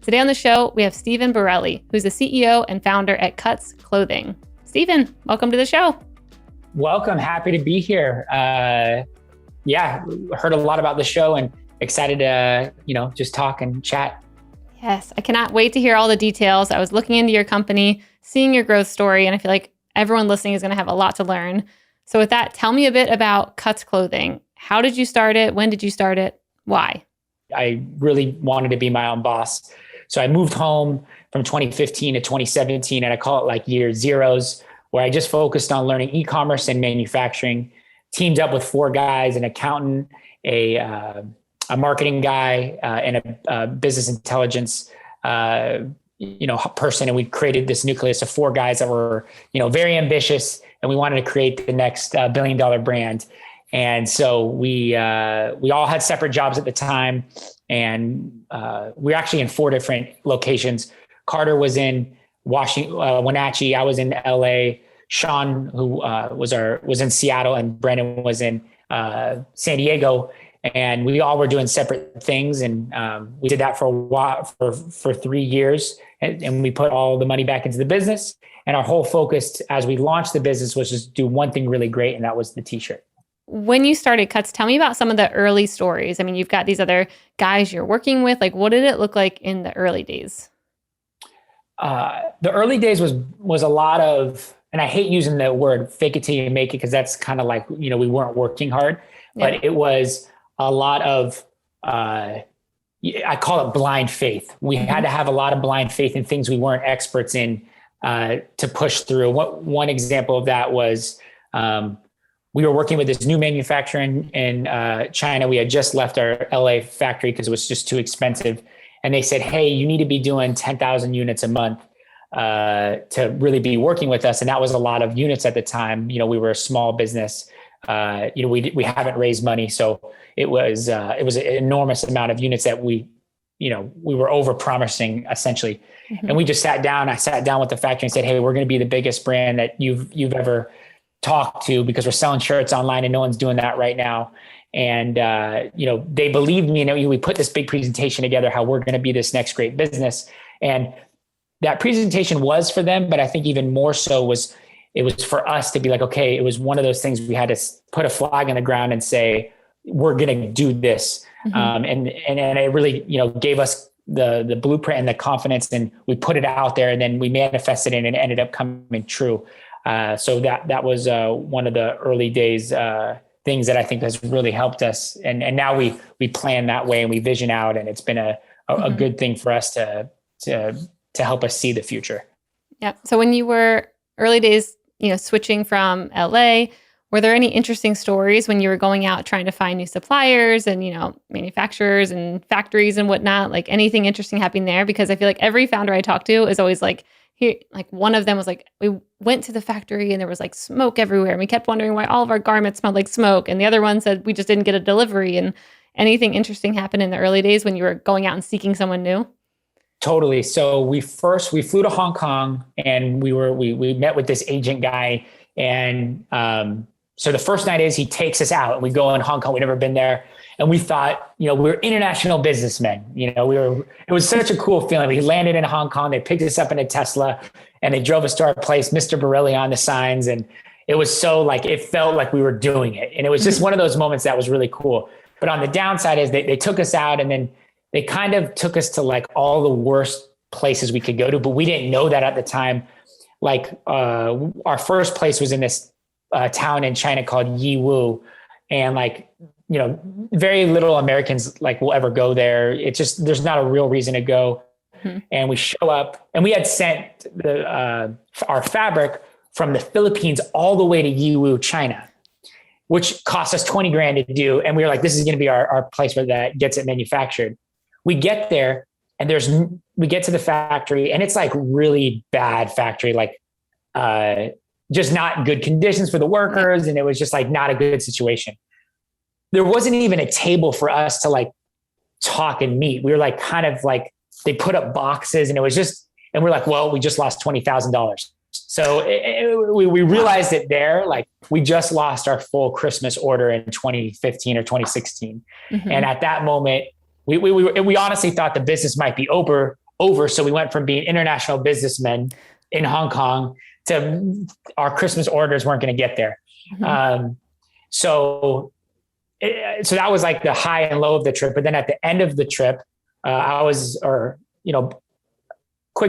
Today on the show, we have Steven Borrelli, who's the CEO and founder at Cuts Clothing. Steven, welcome to the show. Welcome. Happy to be here. Heard a lot about the show and excited to, just talk and chat. Yes, I cannot wait to hear all the details. I was looking into your company, seeing your growth story, and I feel like everyone listening is going to have a lot to learn. So with that, tell me a bit about Cuts Clothing. How did you start it? When did you start it? Why? I really wanted to be my own boss. So I moved home from 2015 to 2017, and I call it like year zeros, where I just focused on learning e-commerce and manufacturing, teamed up with 4 guys, an accountant, a marketing guy, and a business intelligence person. And we created this nucleus of 4 guys that were, very ambitious, and we wanted to create the next $1 billion brand. And so we all had separate jobs at the time, and we were actually in 4 different locations. Carter was in Washington, Wenatchee. I was in LA. Sean, who was in Seattle, and Brandon was in San Diego. And we all were doing separate things, and we did that for a while, for 3 years, and we put all the money back into the business. And our whole focus as we launched the business was just do one thing really great, and that was the t-shirt. When you started Cuts, tell me about some of the early stories. I mean, you've got these other guys you're working with. Like, what did it look like in the early days? The early days was a lot of, and I hate using the word fake it till you make it, because that's kind of like, we weren't working hard, but it was a lot of, I call it blind faith. We had to have a lot of blind faith in things we weren't experts in to push through. One example of that was, we were working with this new manufacturer in China. We had just left our LA factory because it was just too expensive. And they said, hey, you need to be doing 10,000 units a month to really be working with us. And that was a lot of units at the time. We were a small business. We haven't raised money. So it was an enormous amount of units that we were over promising essentially. Mm-hmm. And we just sat down. I sat down with the factory and said, hey, we're going to be the biggest brand that you've ever talk to, because we're selling shirts online and no one's doing that right now. And, they believed me, and we put this big presentation together, how we're going to be this next great business. And that presentation was for them, but I think even more so it was for us to be like, okay, it was one of those things we had to put a flag in the ground and say, we're going to do this. Mm-hmm. And it really, gave us the blueprint and the confidence, and we put it out there, and then we manifested it, and it ended up coming true. So that was one of the early days things that I think has really helped us. And now we plan that way, and we vision out, and it's been a good thing for us to help us see the future. Yeah. So when you were early days, switching from LA, were there any interesting stories when you were going out trying to find new suppliers and, manufacturers and factories and whatnot? Like, anything interesting happening there? Because I feel like every founder I talk to is always like, one of them was like, we went to the factory and there was like smoke everywhere, and we kept wondering why all of our garments smelled like smoke. And the other one said, we just didn't get a delivery. And anything interesting happened in the early days when you were going out and seeking someone new? Totally. So we flew to Hong Kong, and we met with this agent guy. And so the first night he takes us out, and we go in Hong Kong. We'd never been there. And we thought, we were international businessmen. It was such a cool feeling. We landed in Hong Kong. They picked us up in a Tesla, and they drove us to our place, Mr. Borrelli on the signs. And it was so it felt like we were doing it. And it was just one of those moments that was really cool. But on the downside is they took us out, and then they kind of took us to like all the worst places we could go to, but we didn't know that at the time. Our first place was in this town in China called Yiwu. And very little Americans will ever go there. It's just, there's not a real reason to go. Mm-hmm. And we show up, and we had sent our fabric from the Philippines all the way to Yiwu, China, which cost us 20 grand to do. And we were like, this is going to be our place where that gets it manufactured. We get there, and we get to the factory, and it's like really bad factory, just not good conditions for the workers. And it was just not a good situation. There wasn't even a table for us to talk and meet. We were they put up boxes, and it was just, and we're like, well, we just lost $20,000. So we realized it there, we just lost our full Christmas order in 2015 or 2016. Mm-hmm. And at that moment, we honestly thought the business might be over, over. So we went from being international businessmen in Hong Kong to our Christmas orders weren't going to get there. Mm-hmm. So that was like the high and low of the trip. But then at the end of the trip, quick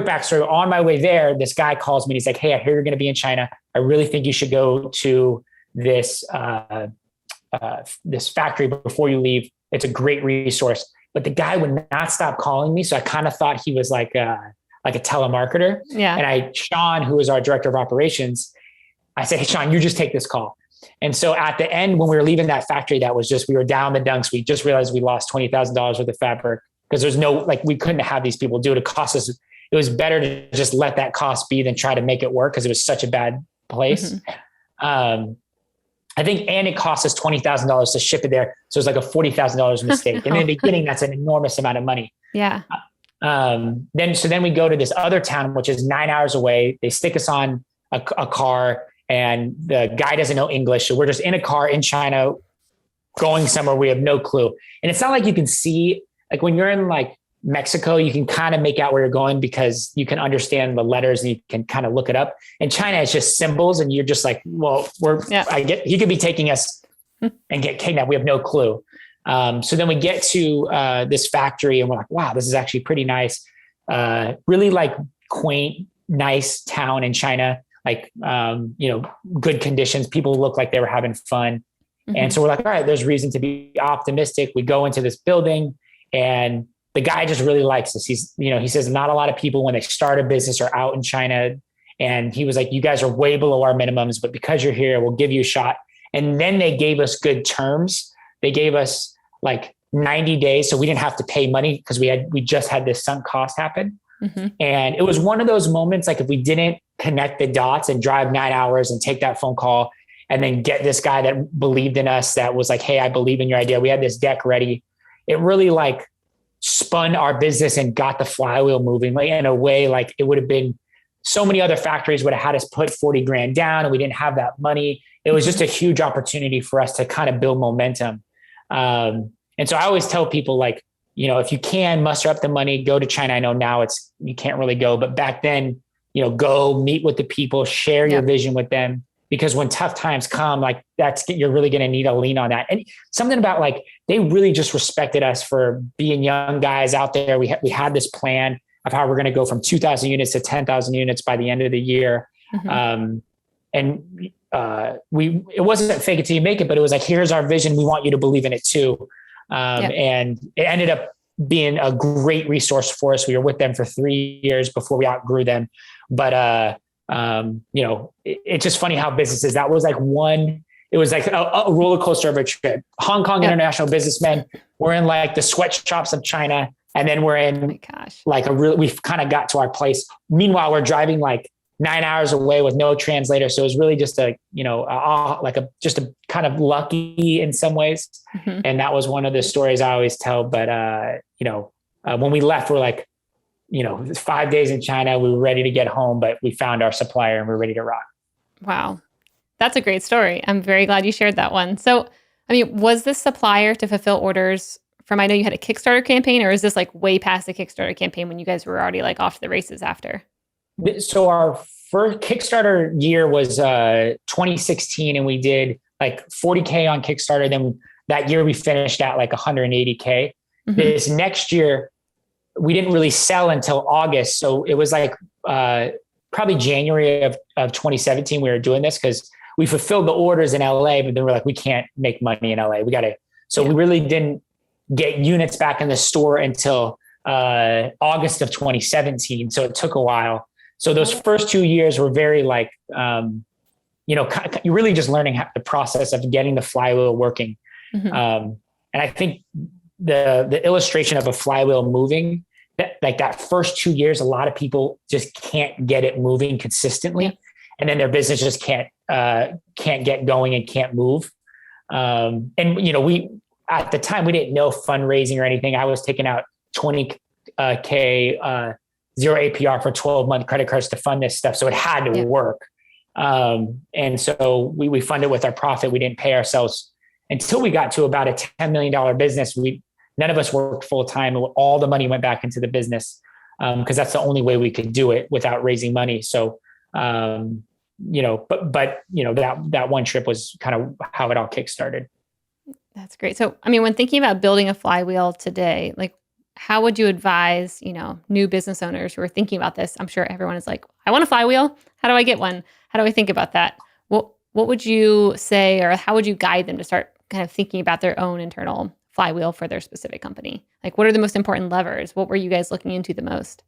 backstory, on my way there, this guy calls me and he's like, hey, I hear you're going to be in China. I really think you should go to this factory before you leave. It's a great resource. But the guy would not stop calling me. So I kind of thought he was like a telemarketer. Yeah. And Sean, who is our director of operations, I said, hey, Sean, you just take this call. And so at the end, when we were leaving that factory, we were down the dunks. We just realized we lost $20,000 worth of fabric because we couldn't have these people do it. It cost us. It was better to just let that cost be than try to make it work because it was such a bad place. Mm-hmm. I think, and it cost us $20,000 to ship it there. So it was like a $40,000 mistake. And in the beginning, that's an enormous amount of money. Yeah. Then we go to this other town, which is 9 hours away. They stick us on a car and the guy doesn't know English. So we're just in a car in China going somewhere. We have no clue. And it's not like you can see, like when you're in like Mexico, you can kind of make out where you're going because you can understand the letters and you can kind of look it up. In China, it's just symbols. And you're just like, well, he could be taking us and get kidnapped. We have no clue. So then we get to this factory and we're like, wow, this is actually pretty nice. Really like quaint, nice town in China, like, good conditions. People look like they were having fun. Mm-hmm. And so we're like, all right, there's reason to be optimistic. We go into this building and the guy just really likes us. He says not a lot of people when they start a business are out in China. And he was like, you guys are way below our minimums, but because you're here, we'll give you a shot. And then they gave us good terms. They gave us like 90 days. So we didn't have to pay money because we just had this sunk cost happen. Mm-hmm. And it was one of those moments, like if we didn't connect the dots and drive 9 hours and take that phone call and then get this guy that believed in us, that was like, hey, I believe in your idea. We had this deck ready. It really like spun our business and got the flywheel moving, like in a way, like it would have been so many other factories would have had us put 40 grand down and we didn't have that money. It was just a huge opportunity for us to kind of build momentum. And so I always tell people like, if you can muster up the money, go to China. I know now you can't really go, but back then, go meet with the people, share your vision with them, because when tough times come, like you're really going to need to lean on that. And something about like, they really just respected us for being young guys out there. We had this plan of how we're going to go from 2,000 units to 10,000 units by the end of the year. Mm-hmm. It wasn't fake it till you make it, but it was like, here's our vision. We want you to believe in it too. And it ended up being a great resource for us. We were with them for 3 years before we outgrew them. But, it's just funny how businesses, that was like it was like a roller coaster of a trip. Hong Kong international businessmen, we're in like the sweatshops of China. And then we're in we've kind of got to our place. Meanwhile, we're driving like 9 hours away with no translator. So it was really just just a kind of lucky in some ways. Mm-hmm. And that was one of the stories I always tell. But, when we left, we're like, 5 days in China, we were ready to get home, but we found our supplier and we're ready to rock. Wow. That's a great story. I'm very glad you shared that one. So, was this supplier to fulfill orders from, I know you had a Kickstarter campaign, or is this like way past the Kickstarter campaign when you guys were already like off to the races after? So our first Kickstarter year was 2016 and we did like 40K on Kickstarter. Then that year we finished at like 180K. Mm-hmm. This next year, we didn't really sell until August. So it was like probably January of 2017, we were doing this because we fulfilled the orders in LA, but then we're like, we can't make money in LA. We really didn't get units back in the store until August of 2017. So it took a while. So those first 2 years were very like, you're really just learning the process of getting the flywheel working. Mm-hmm. And I think the illustration of a flywheel moving, that first 2 years, a lot of people just can't get it moving consistently. Yeah. And then their business just can't get going and can't move. We, at the time, we didn't know fundraising or anything. I was taking out 20K, zero APR for 12-month credit cards to fund this stuff. So it had to work. And so we funded with our profit. We didn't pay ourselves until we got to about a $10 million business. None of us worked full time. All the money went back into the business. because that's the only way we could do it without raising money. So, that one trip was kind of how it all kickstarted. That's great. So, I mean, when thinking about building a flywheel today, like how would you advise, new business owners who are thinking about this? I'm sure everyone is like, I want a flywheel. How do I get one? How do I think about that? What would you say, or how would you guide them to start kind of thinking about their own internal flywheel for their specific company? Like, what are the most important levers? What were you guys looking into the most?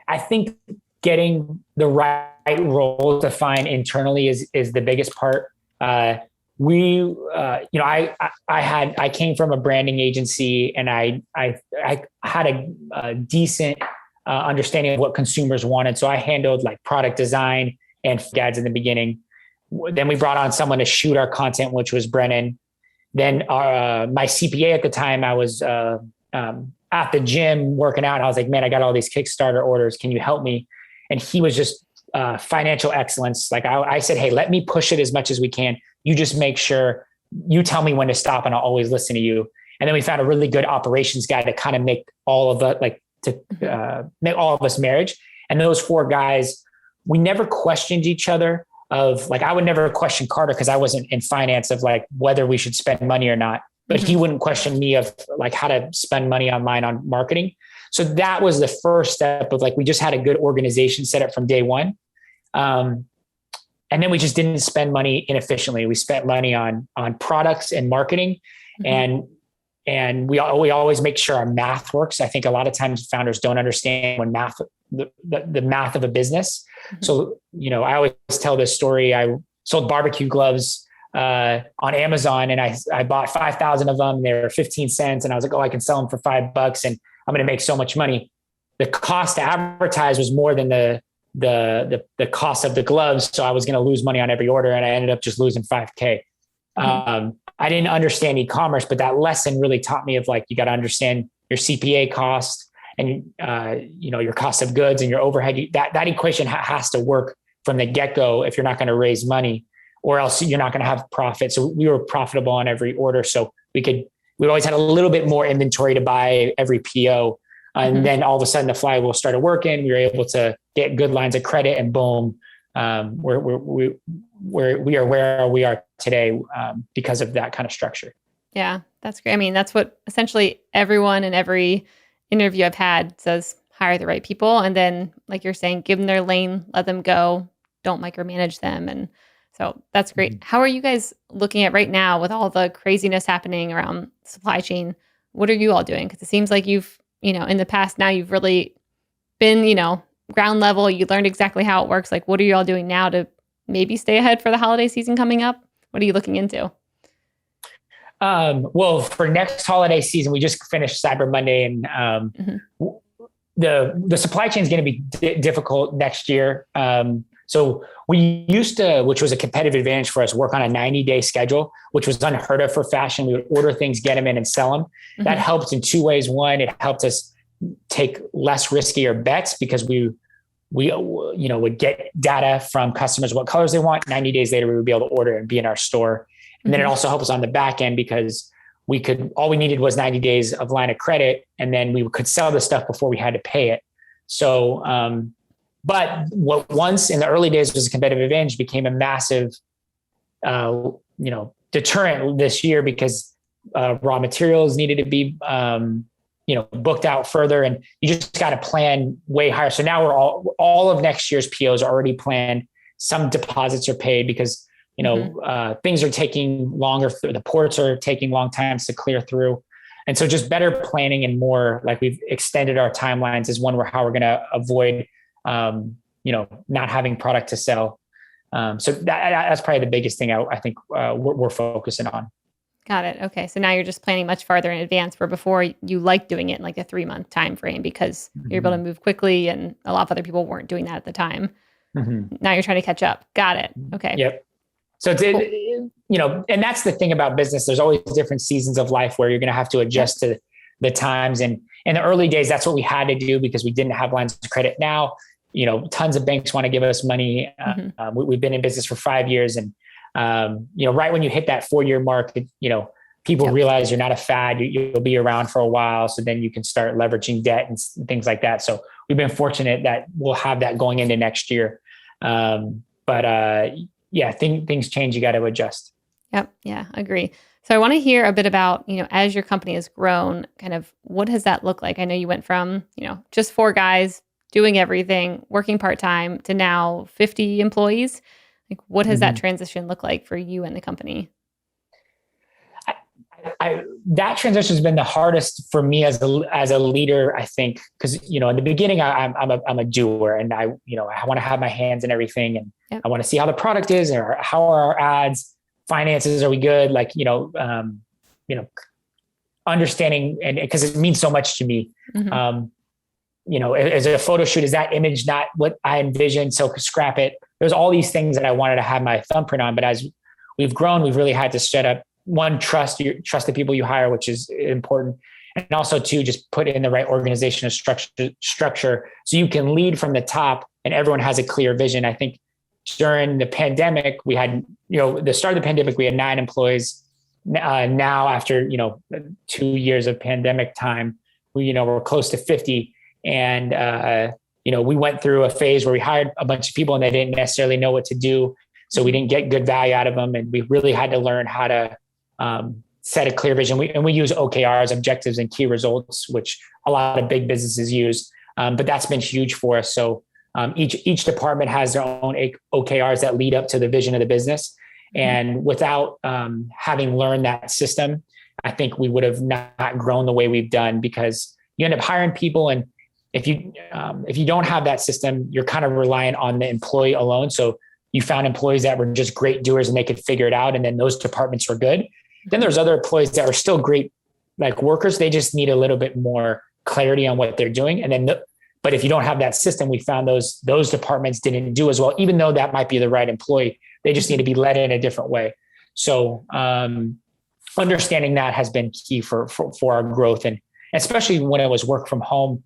I think getting the right role defined internally is the biggest part. I came from a branding agency, and I had a decent understanding of what consumers wanted. So I handled like product design and ads in the beginning. Then we brought on someone to shoot our content, which was Brennan. Then my CPA at the time, I was at the gym working out. And I was like, man, I got all these Kickstarter orders. Can you help me? And he was just financial excellence. Like I said, hey, let me push it as much as we can. You just make sure you tell me when to stop, and I'll always listen to you. And then we found a really good operations guy to kind of make all of it, make all of us marriage. And those four guys, we never questioned each other. I would never question Carter because I wasn't in finance of like whether we should spend money or not, but he wouldn't question me of like how to spend money online on marketing. So that was the first step of like, we just had a good organization set up from day one. And then we just didn't spend money inefficiently. We spent money on products and marketing, and we always make sure our math works. I think a lot of times founders don't understand when the math of a business. So, I always tell this story. I sold barbecue gloves on Amazon, and I bought 5,000 of them. They were 15 cents. And I was like, I can sell them for $5 and I'm going to make so much money. The cost to advertise was more than the cost of the gloves. So I was going to lose money on every order, and I ended up just losing $5,000. I didn't understand e-commerce, but that lesson really taught me of like, you got to understand your CPA cost and, your cost of goods and your overhead. That equation has to work from the get-go if you're not going to raise money, or else you're not going to have profit. So we were profitable on every order. So we always had a little bit more inventory to buy every PO. And then all of a sudden the flywheel started working. We were able to get good lines of credit, and boom, we are where we are today because of that kind of structure. Yeah, that's great. I mean, that's what essentially everyone in every interview I've had says: hire the right people. And then, like you're saying, give them their lane, let them go, don't micromanage them. And so that's great. How are you guys looking at right now with all the craziness happening around supply chain? What are you all doing? Because it seems like you've, in the past now you've really been, ground level. You learned exactly how it works. Like, what are you all doing now to maybe stay ahead for the holiday season coming up? What are you looking into? Well, for next holiday season, we just finished Cyber Monday, and the supply chain is going to be difficult next year. So we used to, which was a competitive advantage for us, work on a 90-day schedule, which was unheard of for fashion. We would order things, get them in, and sell them. That helped in two ways. One, it helped us take less riskier bets because we would get data from customers, what colors they want. 90 days later, we would be able to order and be in our store. And then it also helped us on the back end because all we needed was 90 days of line of credit, and then we could sell the stuff before we had to pay it. So, but what once in the early days was a competitive advantage became a massive, deterrent this year because raw materials needed to be, booked out further, and you just got to plan way higher. So now all of next year's POs are already planned. Some deposits are paid because, things are taking longer. The ports are taking long times to clear through. And so just better planning and more like we've extended our timelines is how we're going to avoid, not having product to sell. So that's probably the biggest thing I think we're focusing on. Got it. Okay. So now you're just planning much farther in advance, where before you liked doing it in like a 3-month time frame because you're able to move quickly, and a lot of other people weren't doing that at the time. Now you're trying to catch up. Got it. Okay. Yep. So cool. And that's the thing about business. There's always different seasons of life where you're going to have to adjust to the times. And in the early days, that's what we had to do because we didn't have lines of credit. Now, tons of banks want to give us money. We've been in business for 5 years, and right when you hit that 4-year mark, people Yep. realize you're not a fad, you'll be around for a while. So then you can start leveraging debt and things like that. So we've been fortunate that we'll have that going into next year. Yeah, things change. You got to adjust. Yep. Yeah, agree. So I want to hear a bit about, as your company has grown, kind of what does that look like? I know you went from, just 4 guys doing everything, working part-time to now 50 employees. Like, what has that transition look like for you and the company? That transition has been the hardest for me as a leader, I think, because in the beginning I'm a doer, and I want to have my hands in everything, and Yep. I want to see how the product is, or how are our ads, finances, are we good? Like understanding, and because it means so much to me. As a photo shoot, is that image not what I envisioned? So scrap it. There's all these things that I wanted to have my thumbprint on, but as we've grown, we've really had to set up trust the people you hire, which is important. And also 2, just put in the right organizational structure so you can lead from the top and everyone has a clear vision. I think during the pandemic, we had, the start of the pandemic, we had 9 employees. Now after, 2 years of pandemic time, we're close to 50. And, we went through a phase where we hired a bunch of people and they didn't necessarily know what to do. So we didn't get good value out of them. And we really had to learn how to set a clear vision. We use OKRs, objectives and key results, which a lot of big businesses use. But that's been huge for us. So each department has their own OKRs that lead up to the vision of the business. And without having learned that system, I think we would have not grown the way we've done, because you end up hiring people. And if you don't have that system, you're kind of reliant on the employee alone. So you found employees that were just great doers and they could figure it out. And then those departments were good. Then there's other employees that are still great, like workers. They just need a little bit more clarity on what they're doing. And then, but if you don't have that system, we found those departments didn't do as well, even though that might be the right employee. They just need to be led in a different way. So understanding that has been key for our growth. And especially when it was work from home,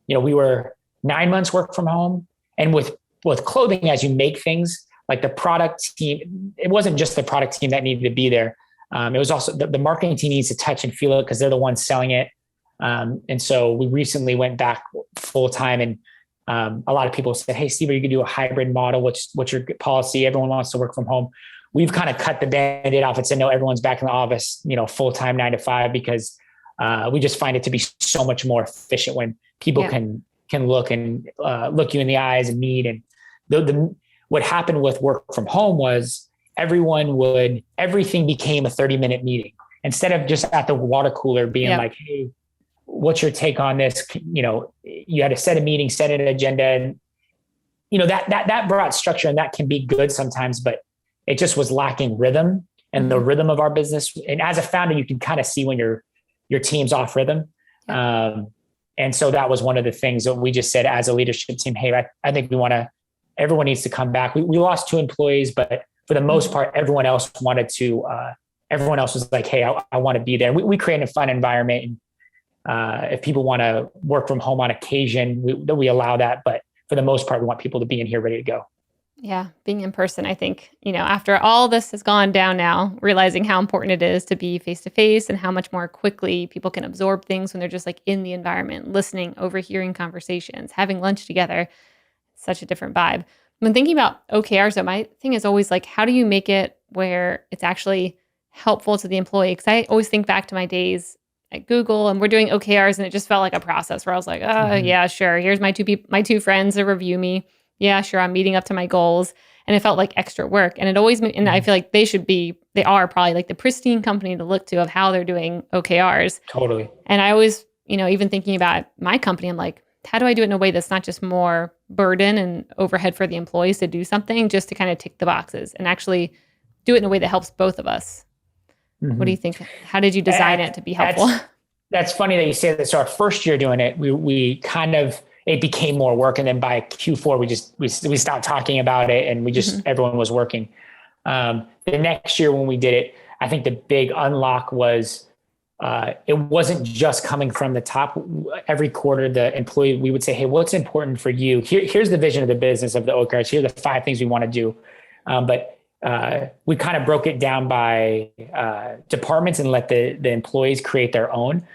we were 9 months work from home. And with clothing, as you make things, like the product team, it wasn't just the product team that needed to be there. It was also the marketing team needs to touch and feel it because they're the ones selling it. And so we recently went back full time, and a lot of people said, "Hey, Steve, you could do a hybrid model. What's your policy? Everyone wants to work from home." We've kind of cut the Band-Aid off and said, no, everyone's back in the office, full time 9 to 5, because we just find it to be so much more efficient when people can look and look you in the eyes and meet. And what happened with work from home was everything became a 30-minute meeting instead of just at the water cooler being like, "Hey, what's your take on this?" You had to set a meeting, set an agenda, and that brought structure, and that can be good sometimes, but it just was lacking rhythm and the rhythm of our business. And as a founder, you can kind of see when your team's off rhythm. And so that was one of the things that we just said as a leadership team, "Hey, I think everyone needs to come back." We lost 2 employees, but for the most part, everyone else was like, "Hey, I want to be there." We created a fun environment. And if people want to work from home on occasion, we allow that. But for the most part, we want people to be in here ready to go. Yeah, being in person, I think, after all this has gone down now, realizing how important it is to be face-to-face and how much more quickly people can absorb things when they're just like in the environment, listening, overhearing conversations, having lunch together. Such a different vibe. When thinking about OKRs, though, my thing is always like, how do you make it where it's actually helpful to the employee? Because I always think back to my days at Google, and we're doing OKRs, and it just felt like a process where I was like, yeah, sure. Here's my 2 friends to review me. Yeah, sure. I'm meeting up to my goals. And it felt like extra work. And and I feel like they are probably like the pristine company to look to of how they're doing OKRs. Totally. And I always, even thinking about my company, I'm like, how do I do it in a way that's not just more burden and overhead for the employees to do something just to kind of tick the boxes, and actually do it in a way that helps both of us? What do you think? How did you design it to be helpful? That's funny that you say that. So our first year doing it, we kind of, it became more work. And then by Q4, we stopped talking about it, and everyone was working. The next year when we did it, I think the big unlock was, it wasn't just coming from the top. Every quarter, the employee, we would say, "Hey, what's important for you? Here's the vision of the business of the OKRs. Here are the 5 things we want to do." But we kind of broke it down by departments and let the employees create their own,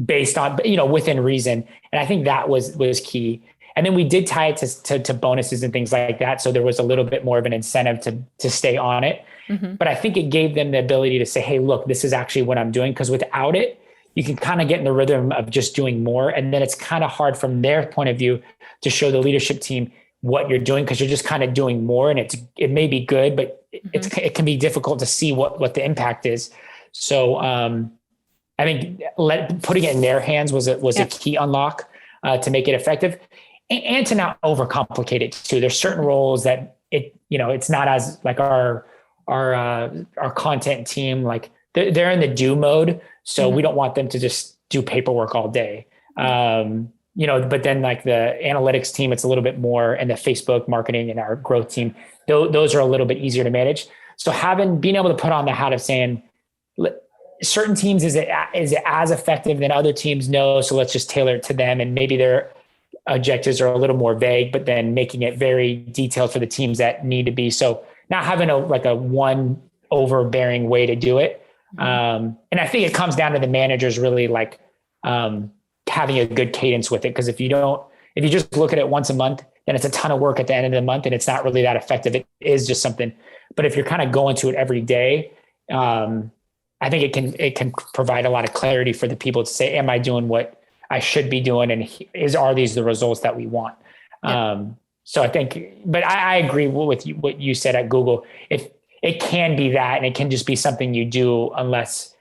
based on, within reason. And I think that was key. And then we did tie it to bonuses and things like that. So there was a little bit more of an incentive to stay on it. But I think it gave them the ability to say, hey, look, this is actually what I'm doing. Because without it, you can kind of get in the rhythm of just doing more. And then it's kind of hard from their point of view to show the leadership team what you're doing, because you're just kind of doing more, and it may be good, but it can be difficult to see what the impact is. So I think putting it in their hands was a key unlock to make it effective, and to not overcomplicate it too. There's certain roles that it's not as like our content team, like they're in the do mode. So we don't want them to just do paperwork all day. But then like the analytics team, it's a little bit more, and the Facebook marketing and our growth team, those are a little bit easier to manage. So being able to put on the hat of saying certain teams, is it as effective than other teams? No. So let's just tailor it to them. And maybe their objectives are a little more vague, but then making it very detailed for the teams that need to be. So not having a one overbearing way to do it. And I think it comes down to the managers really like, having a good cadence with it. Because if you just look at it once a month, then it's a ton of work at the end of the month and it's not really that effective. It is just something. But if you're kind of going to it every day, I think it can provide a lot of clarity for the people to say, am I doing what I should be doing? And are these the results that we want? Yeah. So I think, but I agree with what you said at Google. If it can be that, and it can just be something you do unless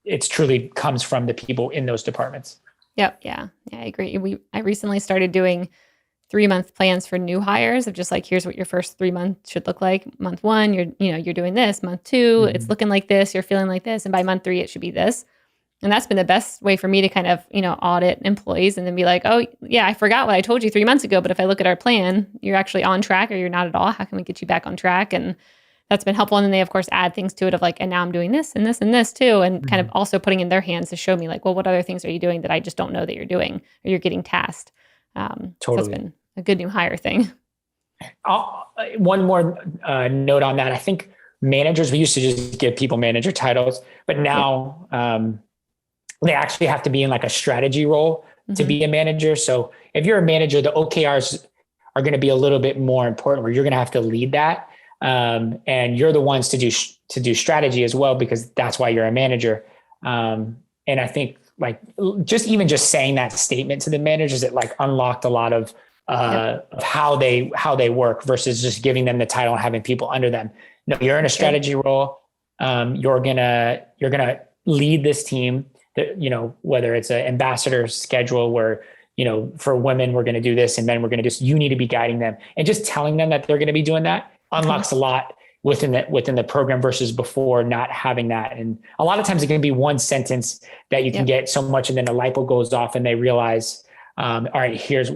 it's truly comes from the people in those departments. Yep. Yeah. I agree. I recently started doing 3-month plans for new hires of just like, here's what your first 3 months should look like. Month 1, you're doing this. Month 2, it's looking like this, you're feeling like this. And by month 3, it should be this. And that's been the best way for me to kind of, audit employees and then be like, oh yeah, I forgot what I told you 3 months ago. But if I look at our plan, you're actually on track or you're not at all. How can we get you back on track? And that's been helpful. And then they, of course, add things to it of like, and now I'm doing this and this and this too. And kind of also putting in their hands to show me like, well, what other things are you doing that I just don't know that you're doing or you're getting tasked? Totally. So it's been a good new hire thing. One more note on that. I think managers, we used to just give people manager titles, but now they actually have to be in like a strategy role to be a manager. So if you're a manager, the OKRs are going to be a little bit more important, where you're going to have to lead that. And you're the ones to do strategy as well, because that's why you're a manager. And I think like just saying that statement to the managers, it like unlocked a lot of how they work versus just giving them the title and having people under them. No, you're in a strategy role. You're gonna lead this team. Whether it's an ambassador schedule where for women we're going to do this and men we're going to do. You need to be guiding them, and just telling them that they're going to be doing that unlocks a lot within the program versus before not having that. And a lot of times it can be one sentence that you can get so much, and then a light bulb goes off and they realize, all right, here's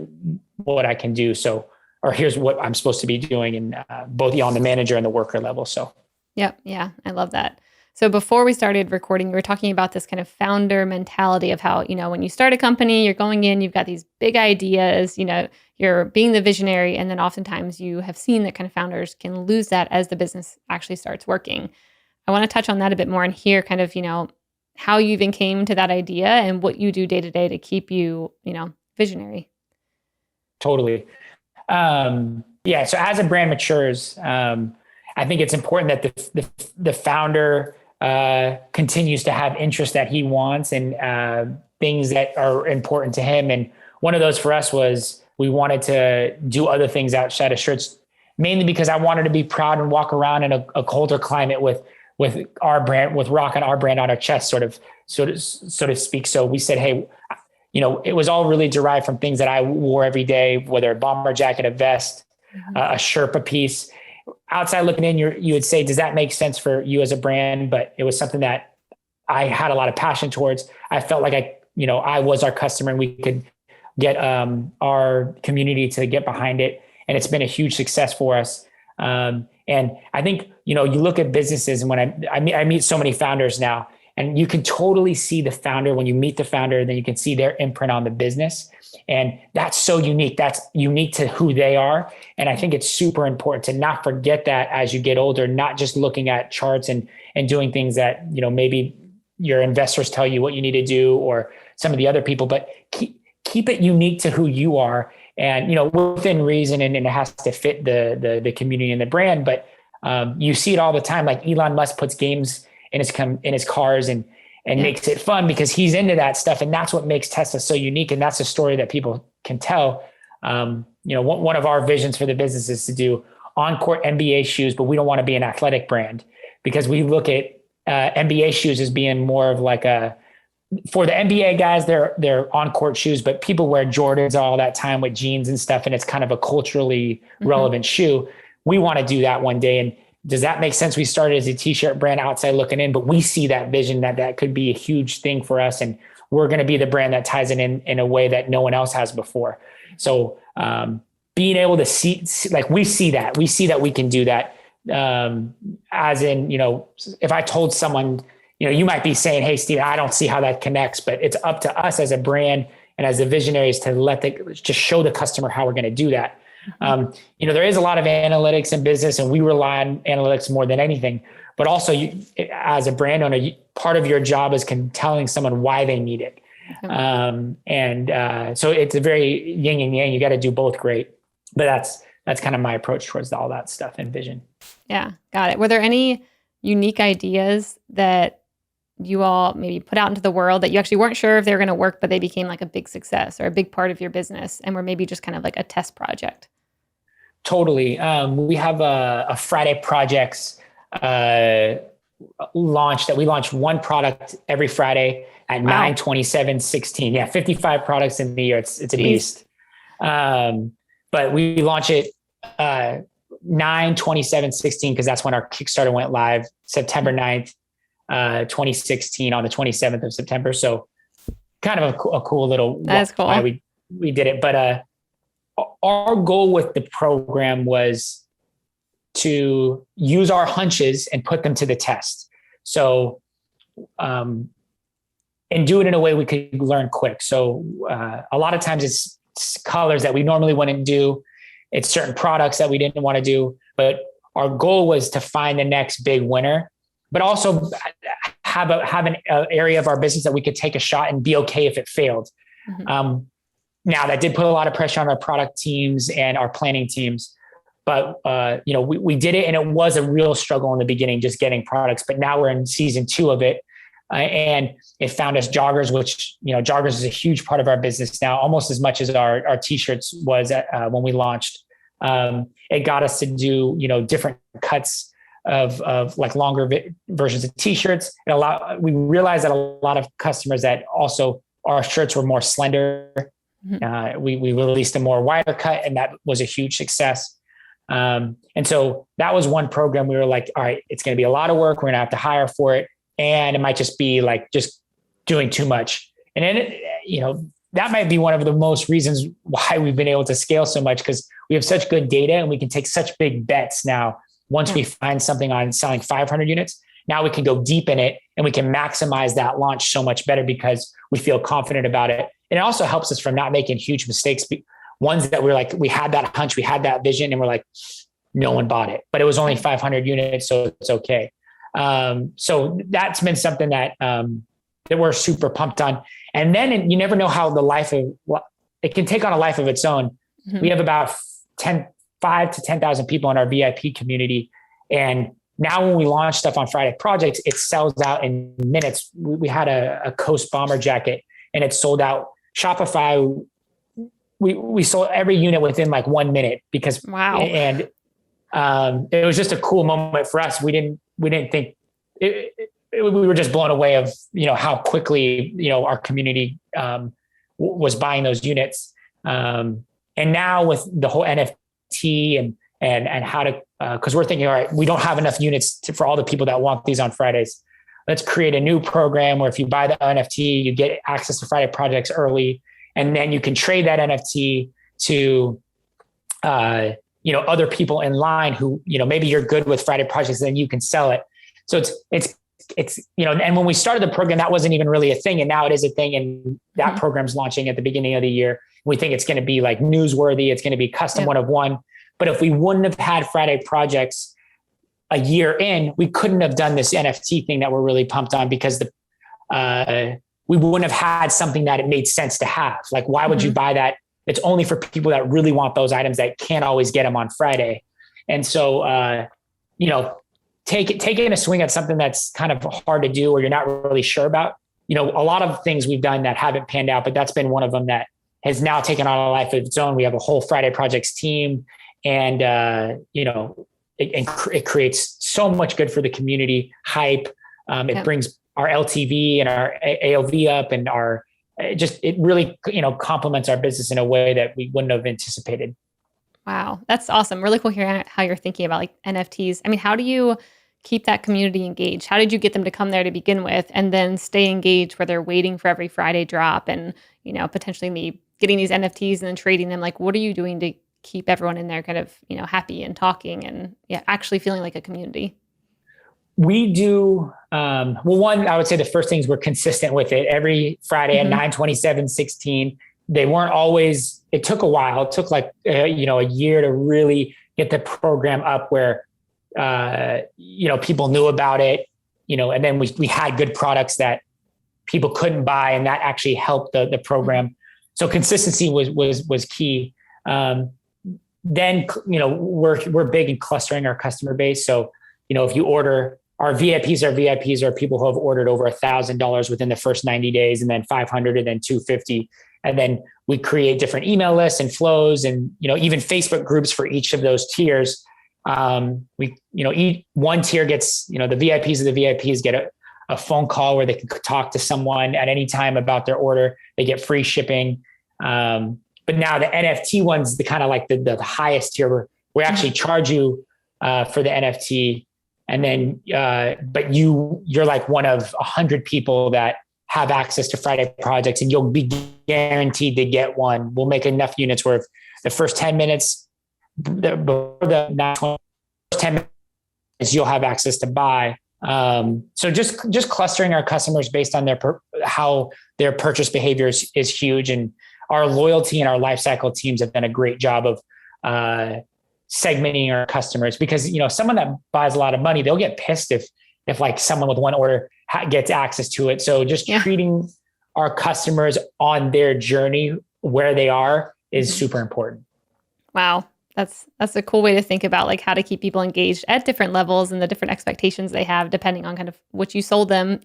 what I can do. So, or here's what I'm supposed to be doing, and both on the manager and the worker level. So. Yep. Yeah. I love that. So before we started recording, we were talking about this kind of founder mentality of how, when you start a company, you're going in, you've got these big ideas, you're being the visionary. And then oftentimes you have seen that kind of founders can lose that as the business actually starts working. I want to touch on that a bit more and hear kind of, how you even came to that idea and what you do day to day to keep you, visionary. Totally. Yeah. So as a brand matures, I think it's important that the founder continues to have interests that he wants and things that are important to him. And one of those for us was we wanted to do other things outside of shirts, mainly because I wanted to be proud and walk around in a colder climate with our brand, with rocking our brand on our chest, so to speak. So we said, hey, it was all really derived from things that I wore every day, whether a bomber jacket, a vest, a Sherpa piece. Outside looking in, you would say, does that make sense for you as a brand? But it was something that I had a lot of passion towards. I felt like I was our customer and we could get our community to get behind it. And it's been a huge success for us. And I think, you look at businesses, and when I meet so many founders now, And you can totally see the founder when you meet the founder, then you can see their imprint on the business. And that's so unique. That's unique to who they are. And I think it's super important to not forget that as you get older, not just looking at charts and doing things that, maybe your investors tell you what you need to do or some of the other people, but keep it unique to who you are and, within reason, and it has to fit the community and the brand. But you see it all the time. Like Elon Musk puts games in his cars and makes it fun because he's into that stuff. And that's what makes Tesla so unique. And that's a story that people can tell. One of our visions for the business is to do on-court NBA shoes, but we don't want to be an athletic brand because we look at NBA shoes as being more of like for the NBA guys, they're on-court shoes, but people wear Jordans all that time with jeans and stuff. And it's kind of a culturally relevant shoe. We want to do that one day. And does that make sense? We started as a t-shirt brand outside looking in, but we see that vision that could be a huge thing for us. And we're going to be the brand that ties it in a way that no one else has before. So being able to see, like we see that we can do that. As in, if I told someone, you might be saying, hey, Steven, I don't see how that connects, but it's up to us as a brand and as the visionaries to just show the customer how we're going to do that. There is a lot of analytics in business and we rely on analytics more than anything, but also as a brand owner, part of your job is telling someone why they need it. So it's a very yin and yang. You got to do both great, but that's kind of my approach towards all that stuff and vision. Yeah. Got it. Were there any unique ideas that you all maybe put out into the world that you actually weren't sure if they were going to work, but they became like a big success or a big part of your business and were maybe just kind of like a test project? Totally. We have a Friday projects launch that we launch one product every Friday at 9/27/16. Yeah, 55 products in the year. It's a beast. But we launch it 9/27/16 because that's when our Kickstarter went live, September 9th, 2016 on the 27th of September. So kind of a cool little that's cool. Why we did it. But our goal with the program was to use our hunches and put them to the test. So, and do it in a way we could learn quick. So a lot of times it's colors that we normally wouldn't do. It's certain products that we didn't want to do, but our goal was to find the next big winner, but also have an area of our business that we could take a shot and be okay if it failed. Now that did put a lot of pressure on our product teams and our planning teams, but we did it and it was a real struggle in the beginning, just getting products, but now we're in season 2 of it. And it found us joggers, which, joggers is a huge part of our business now, almost as much as our t-shirts was when we launched. It got us to do, different cuts of like longer versions of t-shirts. We realized that a lot of customers that also our shirts were more slender. We released a more wider cut and that was a huge success. And so that was one program we were like, all right, it's going to be a lot of work. We're going to have to hire for it. And it might just be like just doing too much. And then, that might be one of the most reasons why we've been able to scale so much because we have such good data and we can take such big bets now. Once we find something on selling 500 units, now we can go deep in it and we can maximize that launch so much better because we feel confident about it. And it also helps us from not making huge mistakes. Ones that we're like, we had that hunch, we had that vision and we're like, no one bought it, but it was only 500 units. So it's okay. So that's been something that we're super pumped on. And then you never know how it can take on a life of its own. We have about 5 to 10,000 people in our VIP community. And now when we launch stuff on Friday projects, it sells out in minutes. We had a Coast bomber jacket and it sold out. Shopify, we sold every unit within like 1 minute because, and it was just a cool moment for us. We didn't think we were just blown away of, how quickly, our community was buying those units. And now with the whole NFT and how to, cause we're thinking, all right, we don't have enough units for all the people that want these on Fridays. Let's create a new program where if you buy the NFT, you get access to Friday projects early, and then you can trade that NFT to, other people in line who, maybe you're good with Friday projects, then you can sell it. So it's it's, and when we started the program, that wasn't even really a thing. And now it is a thing. And that program's launching at the beginning of the year. We think it's going to be like newsworthy. It's going to be custom one of one. But if we wouldn't have had Friday projects a year in, we couldn't have done this NFT thing that we're really pumped on, because we wouldn't have had something that it made sense to have. Like, why would you buy that? It's only for people that really want those items that can't always get them on Friday. And so, taking a swing at something that's kind of hard to do or you're not really sure about, a lot of things we've done that haven't panned out, but that's been one of them that has now taken on a life of its own. We have a whole Friday projects team, and, it creates so much good for the community hype. It brings our LTV and our AOV up, and it really, complements our business in a way that we wouldn't have anticipated. Wow. That's awesome. Really cool hearing how you're thinking about like NFTs. I mean, how do you keep that community engaged? How did you get them to come there to begin with, and then stay engaged where they're waiting for every Friday drop and, potentially me getting these NFTs and then trading them? Like, what are you doing to keep everyone in there kind of, happy and talking and actually feeling like a community? We do, one, I would say the first things we're consistent with it every Friday at 9/27/16. They weren't always, it took a while. It took like, a year to really get the program up where, people knew about it, and then we had good products that people couldn't buy, and that actually helped the program. So consistency was key. Then, we're big in clustering our customer base. So, if you order, our VIPs are people who have ordered over $1,000 within the first 90 days, and then 500, and then 250. And then we create different email lists and flows, and, even Facebook groups for each of those tiers. Each one tier gets, the VIPs of the VIPs get a phone call where they can talk to someone at any time about their order. They get free shipping. But now the NFT one's the kind of like the highest tier where we actually charge you for the NFT. And then, but you're like one of 100 people that have access to Friday projects, and you'll be guaranteed to get one. We'll make enough units where the first 10 minutes, before the 10 minutes, you'll have access to buy. So just clustering our customers based on how their purchase behavior is huge. And our loyalty and our lifecycle teams have done a great job of segmenting our customers, because, someone that buys a lot of money, they'll get pissed if like someone with one order gets access to it. So just treating our customers on their journey where they are is super important. Wow. That's a cool way to think about like how to keep people engaged at different levels and the different expectations they have depending on kind of what you sold them,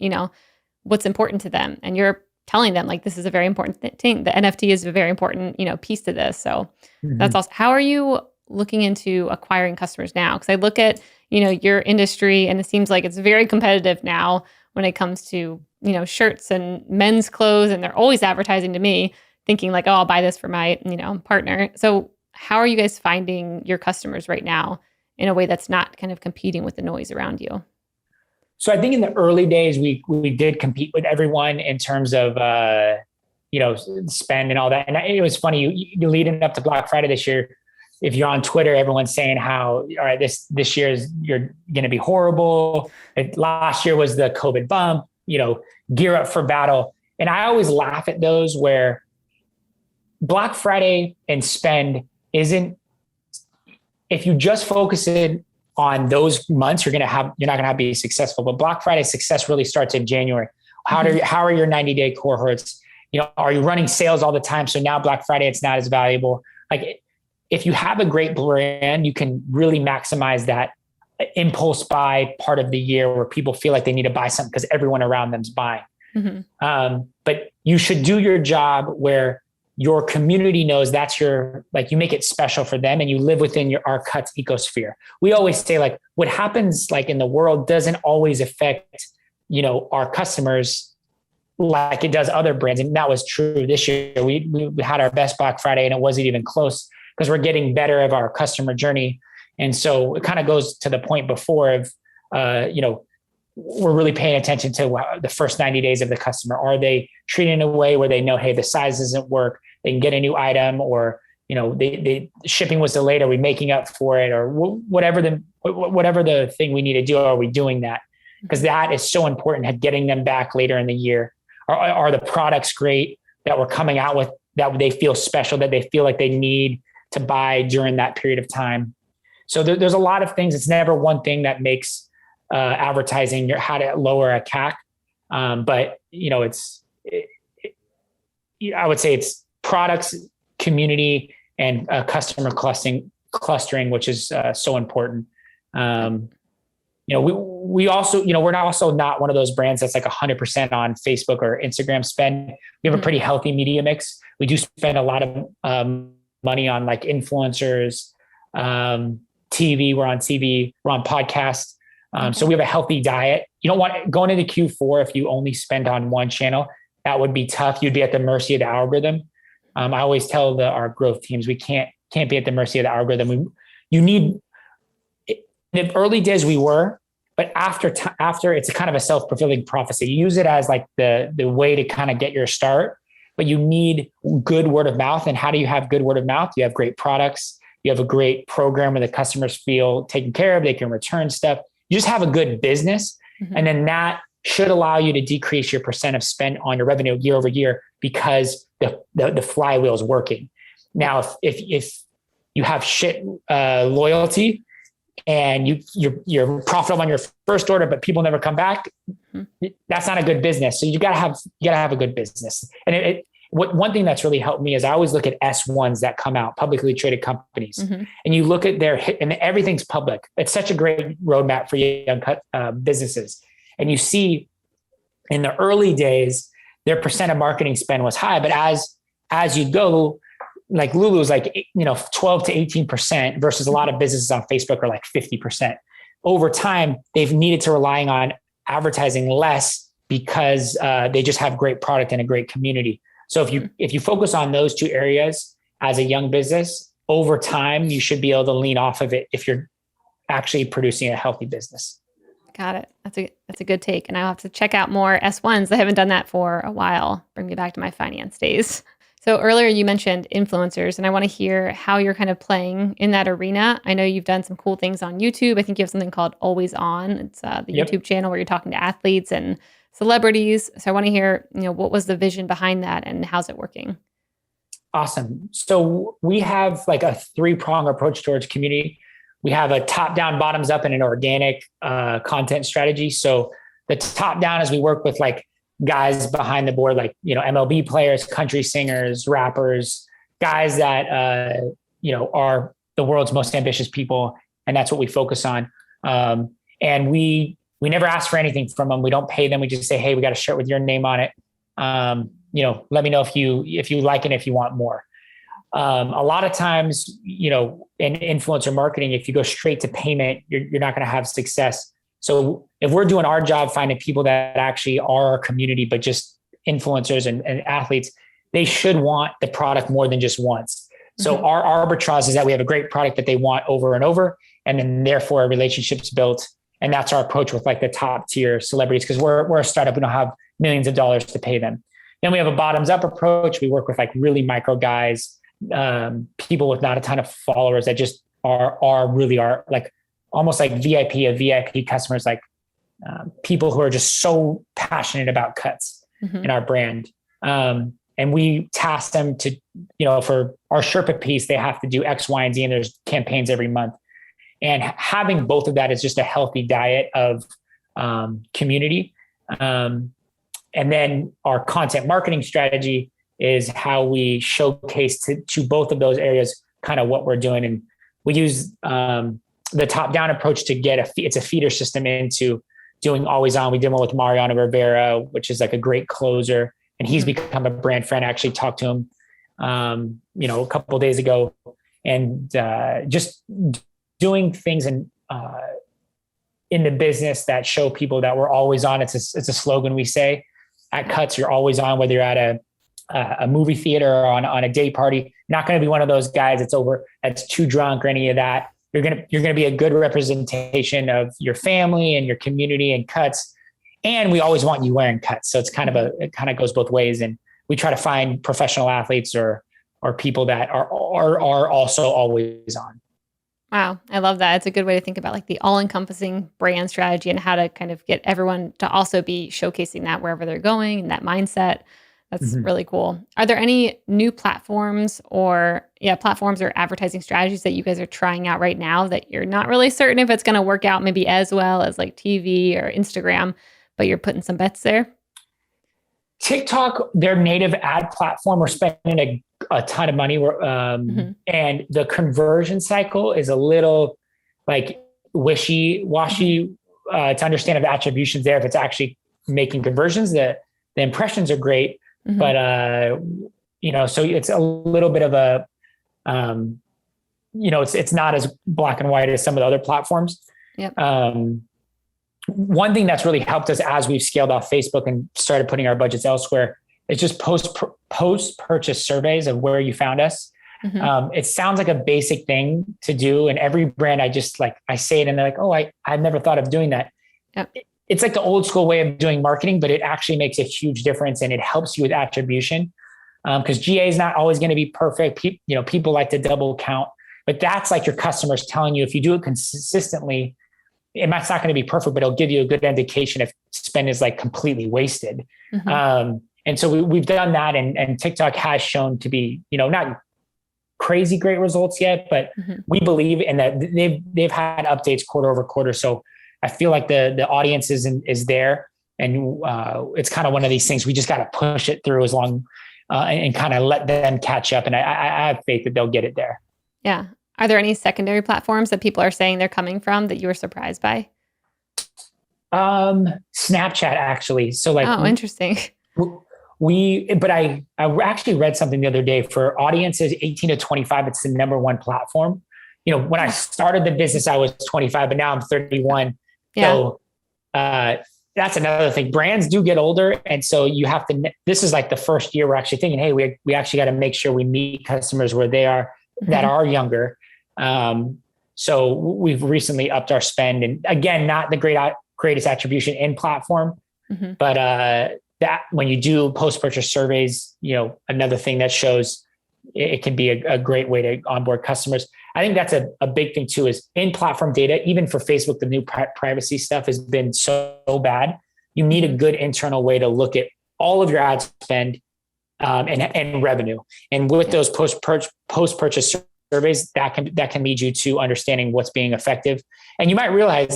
what's important to them. And you're telling them like, this is a very important thing. The NFT is a very important, piece to this. So that's awesome. How are you looking into acquiring customers now? Because I look at, your industry, and it seems like it's very competitive now when it comes to, shirts and men's clothes. And they're always advertising to me thinking like, oh, I'll buy this for my, partner. So how are you guys finding your customers right now in a way that's not kind of competing with the noise around you? So I think in the early days, we did compete with everyone in terms of, spend and all that. And it was funny, you leading up to Black Friday this year, if you're on Twitter, everyone's saying how, all right, this year you're going to be horrible. Last year was the COVID bump, gear up for battle. And I always laugh at those where Black Friday and spend isn't, if you just focus it on those months, you're not going to be successful. But Black Friday success really starts in January. How are your 90-day cohorts? Are you running sales all the time? So now Black Friday, it's not as valuable. Like, if you have a great brand, you can really maximize that impulse buy part of the year where people feel like they need to buy something because everyone around them's buying. But you should do your job where your community knows that's you make it special for them, and you live within our Cuts ecosphere. We always say like what happens like in the world doesn't always affect, our customers like it does other brands. And that was true this year. We had our best Black Friday, and it wasn't even close, because we're getting better of our customer journey. And so it kind of goes to the point before of, we're really paying attention to the first 90 days of the customer. Are they treated in a way where they know, hey, the size doesn't work, they can get a new item, or, they shipping was delayed. Are we making up for it? Or whatever the thing we need to do, are we doing that? because that is so important at getting them back later in the year. Are the products great that we're coming out with, that they feel special, that they feel like they need to buy during that period of time? So there's a lot of things. It's never one thing that makes advertising how to lower a CAC. But I would say it's products, community, and customer clustering, which is so important. We also, we're also not one of those brands that's like 100% on Facebook or Instagram spend. We have a pretty healthy media mix. We do spend a lot of money on like influencers, TV. We're on TV. We're on podcasts. So we have a healthy diet. You don't want going into Q4 if you only spend on one channel. That would be tough. You'd be at the mercy of the algorithm. I always tell our growth teams, we can't be at the mercy of the algorithm. You need, in the early days we were, but after it's a kind of a self-fulfilling prophecy. You use it as like the way to kind of get your start, but you need good word of mouth. And how do you have good word of mouth? You have great products. You have a great program where the customers feel taken care of. They can return stuff. You just have a good business. And then that should allow you to decrease your percent of spend on your revenue year over year, because the flywheel is working. Now, if you have shit loyalty and you're profitable on your first order, but people never come back, that's not a good business. So you gotta have a good business. And one thing that's really helped me is I always look at S1s that come out, publicly traded companies, and you look at their hit, and everything's public. It's such a great roadmap for young businesses. And you see in the early days, their percent of marketing spend was high, but as you go, like Lulu's like 12 to 18% versus a lot of businesses on Facebook are like 50%. Over time, they've needed to rely on advertising less because they just have great product and a great community. So if you focus on those two areas as a young business, over time, you should be able to lean off of it if you're actually producing a healthy business. Got it. That's a good take. And I'll have to check out more S1s. I haven't done that for a while. Bring me back to my finance days. So earlier you mentioned influencers, and I want to hear how you're kind of playing in that arena. I know you've done some cool things on YouTube. I think you have something called Always On. It's the YouTube channel where you're talking to athletes and celebrities. So I want to hear, what was the vision behind that and how's it working? Awesome. So we have like a 3-prong approach towards community. We have a top-down, bottoms-up, and an organic content strategy. So the top-down is we work with like guys behind the board, like, MLB players, country singers, rappers, guys that, are the world's most ambitious people. And that's what we focus on. And we never ask for anything from them. We don't pay them. We just say, hey, we got a shirt with your name on it. Let me know if you like it, if you want more. A lot of times, in influencer marketing, if you go straight to payment, you're not going to have success. So if we're doing our job, finding people that actually are our community, but just influencers and athletes, they should want the product more than just once. So our arbitrage is that we have a great product that they want over and over, and then therefore a relationship's built. And that's our approach with like the top tier celebrities, because we're a startup. We don't have millions of dollars to pay them. Then we have a bottoms up approach. We work with like really micro guys, people with not a ton of followers that just are really like almost like VIP customers, like people who are just so passionate about cuts in our brand. And we task them to, for our Sherpa piece, they have to do X, Y, and Z, and there's campaigns every month. And having both of that is just a healthy diet of community. And then our content marketing strategy is how we showcase to both of those areas kind of what we're doing. And we use the top-down approach to get it's a feeder system into doing Always On. We did one with Mariano Rivera, which is like a great closer, and he's become a brand friend. I actually talked to him, a couple of days ago, and just doing things in the business that show people that we're always on. It's a slogan we say at Cuts. You're always on, whether you're at a movie theater or on a day party. You're not going to be one of those guys that's too drunk or any of that. You're going to be a good representation of your family and your community and Cuts. And we always want you wearing Cuts. So it kind of goes both ways. And we try to find professional athletes or people that are also always on. Wow. I love that. It's a good way to think about like the all-encompassing brand strategy and how to kind of get everyone to also be showcasing that wherever they're going and that mindset. That's Mhm. really cool. Are there any new platforms or platforms or advertising strategies that you guys are trying out right now that you're not really certain if it's going to work out maybe as well as like TV or Instagram, but you're putting some bets there? TikTok, their native ad platform, we're spending a ton of money. Hmm. And the conversion cycle is a little like wishy Hmm. washy to understand if the attribution's there, if it's actually making conversions. The impressions are great, Hmm. but so it's a little bit of a, um, it's not as black and white as some of the other platforms. Yep. Um, One thing that's really helped us as we've scaled off Facebook and started putting our budgets elsewhere is just post purchase surveys of where you found us. Hmm. It sounds like a basic thing to do, and every brand I say it and they're like, oh, I've never thought of doing that. Yep. It's like the old school way of doing marketing, but it actually makes a huge difference and it helps you with attribution. Because GA is not always going to be perfect. People like to double count, but that's like your customers telling you if you do it consistently, it's not going to be perfect, but it'll give you a good indication if spend is like completely wasted. Hmm. And so we've done that, and TikTok has shown to be, not crazy great results yet, but Hmm. we believe in that they've had updates quarter over quarter. So I feel like the audience is there, and it's kind of one of these things we just got to push it through as long and kind of let them catch up. And I have faith that they'll get it there. Yeah. Are there any secondary platforms that people are saying they're coming from that you were surprised by? Snapchat actually. So like Oh, interesting. but I actually read something the other day for audiences 18 to 25. It's the number one platform. When I started the business, I was 25, but now I'm 31. Yeah. So, that's another thing. Brands do get older. And so you have to, this is like the first year we're actually thinking, hey, we actually got to make sure we meet customers where they are that Hmm. are younger. So we've recently upped our spend, and again, not the greatest attribution in platform, Hmm. but that when you do post-purchase surveys, another thing that shows it can be a great way to onboard customers. I think that's a big thing too, is in-platform data. Even for Facebook, the new privacy stuff has been so bad. You need a Hmm. good internal way to look at all of your ad spend and revenue. And with those post-purchase surveys, that can lead you to understanding what's being effective. And you might realize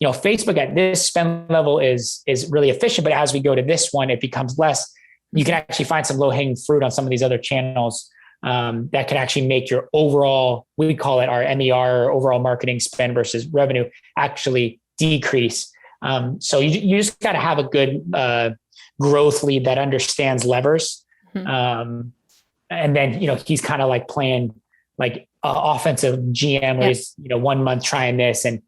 Facebook at this spend level is really efficient, but as we go to this one, it becomes less. You can actually find some low hanging fruit on some of these other channels that can actually make your overall, we call it our MER, or overall marketing spend versus revenue, actually decrease. So you just got to have a good growth lead that understands levers. Hmm. And then, he's kind of like playing like offensive GM where he's, 1 month trying this, and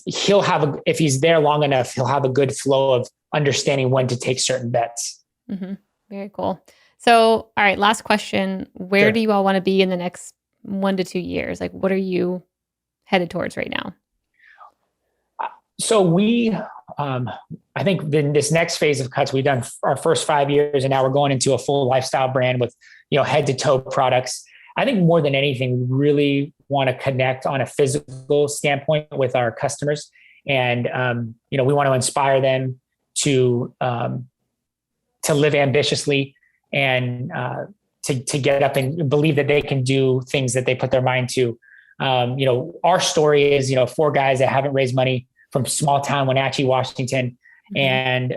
he'll have if he's there long enough, he'll have a good flow of understanding when to take certain bets. Hmm. Very cool. So, all right, last question. Where do Sure. you all want to be in the next 1 to 2 years? Like, what are you headed towards right now? So I think in this next phase of cuts, we've done our first 5 years, and now we're going into a full lifestyle brand with, head to toe products. I think more than anything, we really want to connect on a physical standpoint with our customers. And, we want to inspire them to live ambitiously and to get up and believe that they can do things that they put their mind to. Our story is, 4 guys that haven't raised money from small town Wenatchee, Washington. Hmm. And,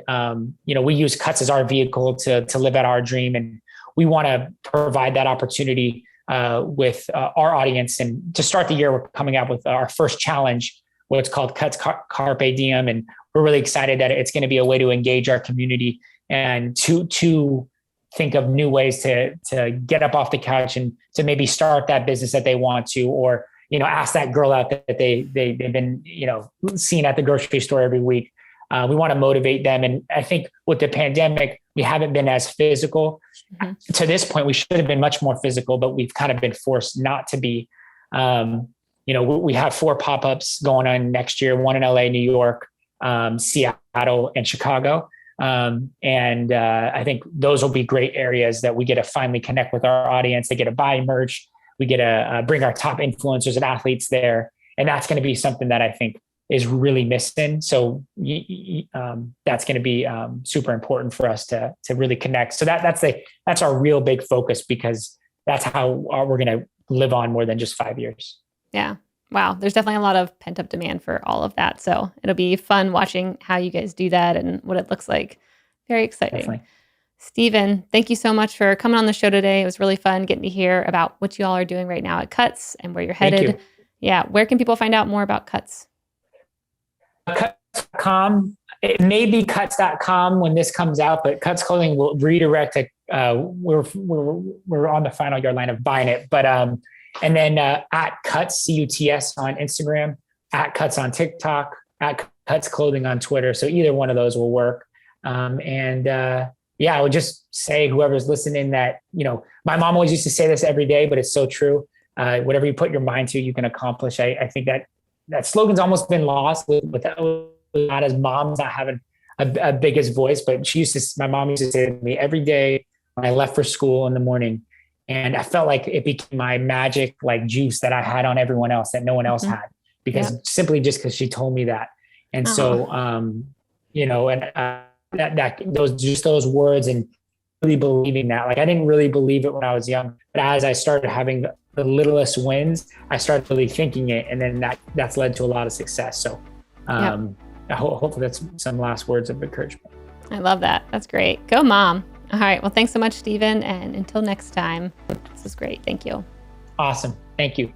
we use cuts as our vehicle to live out our dream. And we want to provide that opportunity with our audience. And to start the year, we're coming out with our first challenge, what's called Cuts Carpe Diem. And we're really excited that it's going to be a way to engage our community and to think of new ways to get up off the couch and to maybe start that business that they want to, or ask that girl out that they've been seeing at the grocery store every week. We want to motivate them, and I think with the pandemic, we haven't been as physical. Hmm. To this point, we should have been much more physical, but we've kind of been forced not to be. We have 4 pop-ups going on next year: 1 in LA, New York, Seattle, and Chicago. And I think those will be great areas that we get to finally connect with our audience. They get to buy merch. We get to bring our top influencers and athletes there. And that's going to be something that I think is really missing. So that's going to be super important for us to really connect. So that's our real big focus, because that's how we're going to live on more than just 5 years. Yeah. Wow. There's definitely a lot of pent up demand for all of that. So it'll be fun watching how you guys do that and what it looks like. Very exciting. Definitely. Steven, thank you so much for coming on the show today. It was really fun getting to hear about what you all are doing right now at Cuts and where you're headed. Thank you. Yeah. Where can people find out more about Cuts? Cuts.com. It may be cuts.com when this comes out, but Cuts Clothing will redirect to, we're on the final yard line of buying it. But, and then at Cuts, CUTS on Instagram, at Cuts on TikTok, at Cuts Clothing on Twitter. So either one of those will work. Yeah, I would just say, whoever's listening, that, my mom always used to say this every day, but it's so true. Whatever you put your mind to, you can accomplish. I think that slogan's almost been lost with not as moms not having a biggest voice, but my mom used to say to me every day when I left for school in the morning, and I felt like it became my magic, like, juice that I had on everyone else that no one else had, because simply just because she told me that. And so, those words, and really believing that, like, I didn't really believe it when I was young, but as I started having the littlest wins, I started really thinking it. And then that's led to a lot of success. So, hopefully that's some last words of encouragement. I love that. That's great. Go mom. All right. Well, thanks so much, Steven. And until next time, this is great. Thank you. Awesome. Thank you.